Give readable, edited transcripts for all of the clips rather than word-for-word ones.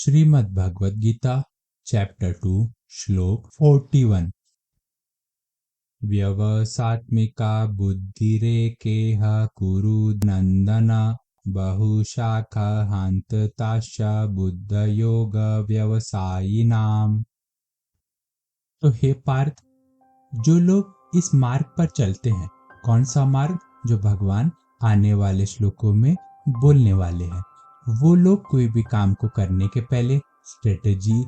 Shrimad Bhagavad Gita chapter 2 श्लोक 41। व्यवसात्मिका बुद्धिरेकेह कुरु नंदन बहुशाखा हान्तताश्च बुद्ध योग व्यवसायिनाम। तो हे पार्थ, जो लोग इस मार्ग पर चलते हैं, कौन सा मार्ग? जो भगवान आने वाले श्लोकों में बोलने वाले हैं। वो लोग कोई भी काम को करने के पहले स्ट्रेटेजी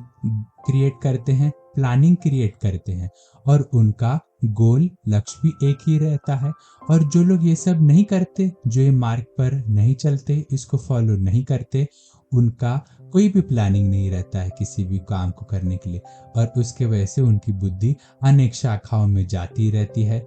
क्रिएट करते हैं, प्लानिंग क्रिएट करते हैं और उनका गोल लक्ष्य भी एक ही रहता है। और जो लोग ये सब नहीं करते, जो ये मार्ग पर नहीं चलते, इसको फॉलो नहीं करते, उनका कोई भी प्लानिंग नहीं रहता है किसी भी काम को करने के लिए, और उसके वजह से उनकी बुद्धि अनेक शाखाओं में जाती रहती है।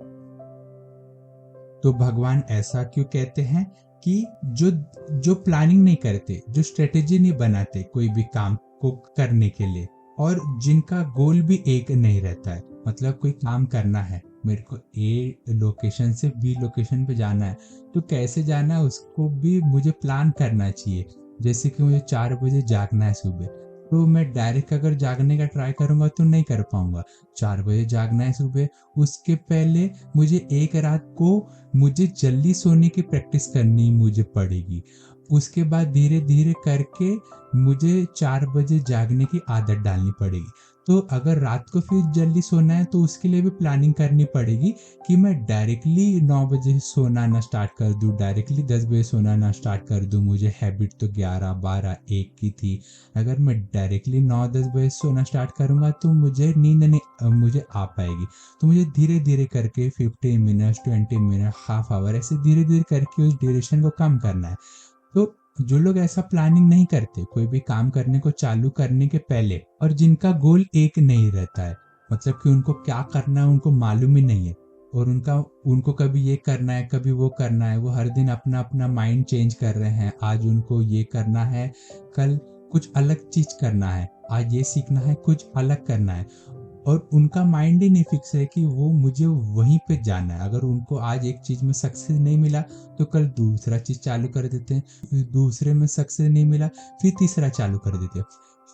तो भगवान ऐसा क्यों कहते हैं कि जो प्लानिंग नहीं करते, जो स्ट्रेटेजी नहीं बनाते कोई भी काम को करने के लिए, और जिनका गोल भी एक नहीं रहता है। मतलब कोई काम करना है, मेरे को ए लोकेशन से बी लोकेशन पे जाना है, तो कैसे जाना है उसको भी मुझे प्लान करना चाहिए। जैसे कि मुझे 4 बजे जागना है सुबह, तो मैं डायरेक्ट अगर जागने का ट्राई करूंगा तो नहीं कर पाऊंगा। 4 बजे जागना है सुबह, उसके पहले मुझे एक रात को मुझे जल्दी सोने की प्रैक्टिस करनी मुझे पड़ेगी। उसके बाद धीरे धीरे करके मुझे 4 बजे जागने की आदत डालनी पड़ेगी। तो अगर रात को फिर जल्दी सोना है तो उसके लिए भी प्लानिंग करनी पड़ेगी कि मैं डायरेक्टली 9 बजे सोना ना स्टार्ट कर दूं, डायरेक्टली 10 बजे सोना ना स्टार्ट कर दूं। मुझे हैबिट तो 11, 12, 1 की थी। अगर मैं डायरेक्टली 9-10 बजे सोना स्टार्ट करूंगा तो मुझे नींद नहीं मुझे आ पाएगी। तो मुझे धीरे धीरे करके 15 मिनट्स, 20 मिनट, हाफ आवर, ऐसे धीरे धीरे करके उस ड्यूरेशन को कम करना है। तो जो लोग ऐसा प्लानिंग नहीं करते कोई भी काम करने को चालू करने के पहले, और जिनका गोल एक नहीं रहता है, मतलब कि उनको क्या करना है उनको मालूम ही नहीं है, और उनको कभी ये करना है कभी वो करना है, वो हर दिन अपना अपना माइंड चेंज कर रहे हैं। आज उनको ये करना है, कल कुछ अलग चीज करना है, आज ये सीखना है, कुछ अलग करना है, और उनका माइंड ही नहीं फिक्स है कि वो मुझे वहीं पे जाना है। अगर उनको आज एक चीज में सक्सेस नहीं मिला तो कल दूसरा चीज चालू कर देते हैं, फिर दूसरे में सक्सेस नहीं मिला फिर तीसरा चालू कर देते हैं।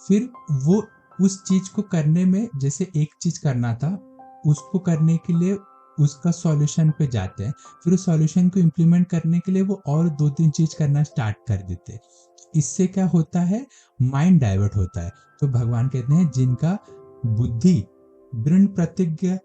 फिर वो उस चीज को करने में, जैसे एक चीज करना था उसको करने के लिए उसका सॉल्यूशन पे जाते हैं, फिर उस सॉल्यूशन को इम्प्लीमेंट करने के लिए वो और 2-3 चीज करना स्टार्ट कर देते हैं। इससे क्या होता है? माइंड डाइवर्ट होता है। तो भगवान कहते हैं जिनका बुद्धि दृढ़ प्रतिज्ञा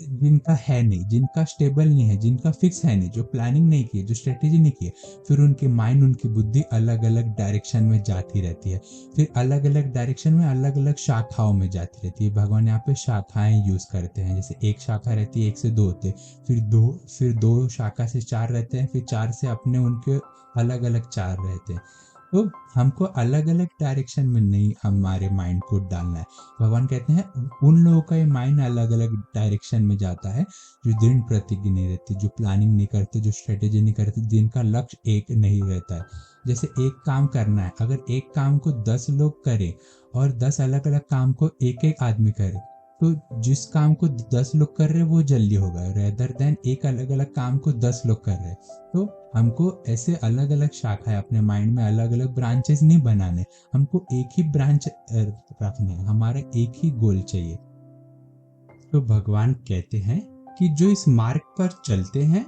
जिनका है नहीं, जिनका स्टेबल नहीं है, जिनका फिक्स है नहीं, जो प्लानिंग नहीं की, जो स्ट्रेटेजी नहीं की, फिर उनके माइंड, उनकी बुद्धि अलग अलग डायरेक्शन में जाती रहती है। फिर अलग अलग डायरेक्शन में अलग अलग शाखाओं में जाती रहती है। भगवान यहाँ पे शाखाएं यूज करते हैं। जैसे एक शाखा रहती है, 1 से 2 होते, फिर दो शाखा से 4 रहते हैं, फिर 4 से अपने उनके अलग अलग 4 रहते हैं। तो हमको अलग अलग डायरेक्शन में नहीं हमारे माइंड को डालना है। भगवान कहते हैं उन लोगों का माइंड अलग अलग डायरेक्शन में जाता है जो दृढ़ प्रतिज्ञ नहीं रहते, जो प्लानिंग नहीं करते, जो स्ट्रेटेजी नहीं करते, जिनका लक्ष्य एक नहीं रहता है। जैसे एक काम करना है, अगर एक काम को 10 लोग करें और 10 अलग अलग काम को एक एक आदमी करे, तो जिस काम को 10 लोग कर रहे हैं वो जल्दी होगा, रेदर देन एक अलग अलग काम को 10 लोग कर रहे हैं। तो हमको ऐसे अलग अलग शाखाएं अपने माइंड में, अलग अलग ब्रांचेस नहीं बनाने, हमको एक ही ब्रांच रखना है, हमारा एक ही गोल चाहिए। तो भगवान कहते हैं कि जो इस मार्ग पर चलते हैं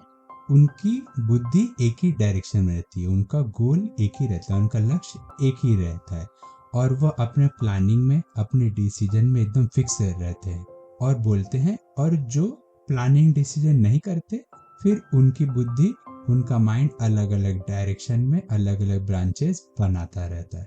उनकी बुद्धि एक ही डायरेक्शन में रहती है, उनका गोल एक ही रहता है, उनका लक्ष्य एक ही रहता है, और वह अपने प्लानिंग में, अपने डिसीजन में एकदम फिक्स रहते हैं और बोलते हैं। और जो प्लानिंग डिसीजन नहीं करते, फिर उनकी बुद्धि, उनका माइंड अलग अलग डायरेक्शन में अलग अलग ब्रांचेस बनाता रहता है।